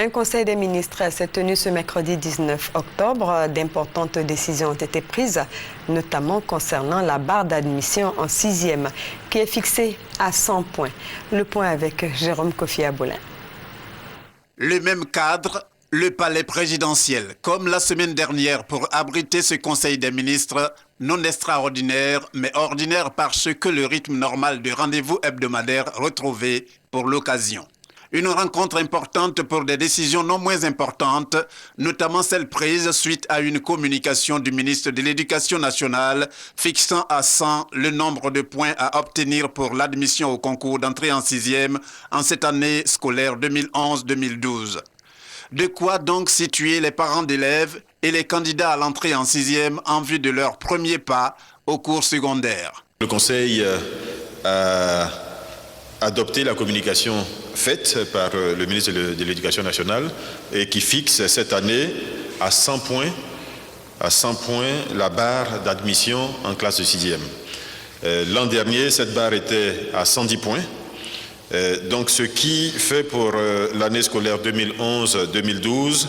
Un conseil des ministres s'est tenu ce mercredi 19 octobre. D'importantes décisions ont été prises, notamment concernant la barre d'admission en 6e, qui est fixée à 100 points. Le point avec Jérôme Kofi Aboulin. Le même cadre, le palais présidentiel, comme la semaine dernière pour abriter ce conseil des ministres, non extraordinaire, mais ordinaire parce que le rythme normal de rendez-vous hebdomadaire retrouvé pour l'occasion. Une rencontre importante pour des décisions non moins importantes, notamment celle prise suite à une communication du ministre de l'Éducation nationale fixant à 100 le nombre de points à obtenir pour l'admission au concours d'entrée en 6e en cette année scolaire 2011-2012. De quoi donc situer les parents d'élèves et les candidats à l'entrée en 6e en vue de leur premier pas au cours secondaire. Le Conseil a adopté la communication faite par le ministre de l'Éducation nationale et qui fixe cette année à 100 points la barre d'admission en classe de 6e. L'an dernier, cette barre était à 110 points. Donc ce qui fait pour l'année scolaire 2011-2012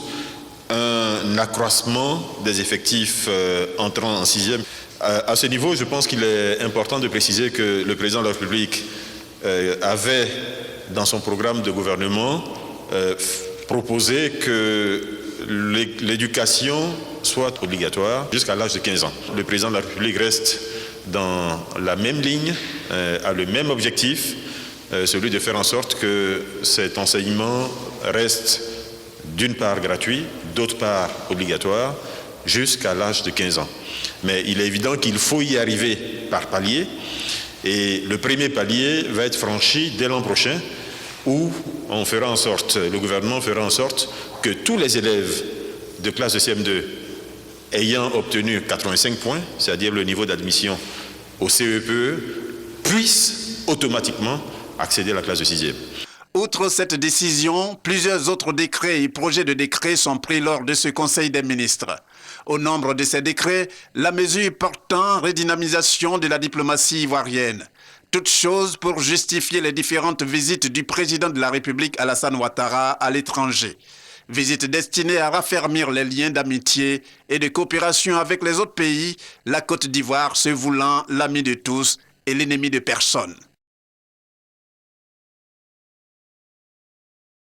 un accroissement des effectifs entrant en 6e. À ce niveau, je pense qu'il est important de préciser que le président de la République avait dans son programme de gouvernement proposé que l'éducation soit obligatoire jusqu'à l'âge de 15 ans. Le président de la République reste dans la même ligne, a le même objectif, celui de faire en sorte que cet enseignement reste d'une part gratuit, d'autre part obligatoire, jusqu'à l'âge de 15 ans. Mais il est évident qu'il faut y arriver par palier, et le premier palier va être franchi dès l'an prochain, où on fera en sorte, le gouvernement fera en sorte que tous les élèves de classe de CM2 ayant obtenu 85 points, c'est-à-dire le niveau d'admission au CEPE, puissent automatiquement accéder à la classe de 6e. Outre cette décision, plusieurs autres décrets et projets de décrets sont pris lors de ce Conseil des ministres. Au nombre de ces décrets, la mesure portant redynamisation de la diplomatie ivoirienne. Toute chose pour justifier les différentes visites du président de la République Alassane Ouattara à l'étranger. Visite destinée à raffermir les liens d'amitié et de coopération avec les autres pays, la Côte d'Ivoire se voulant l'ami de tous et l'ennemi de personne.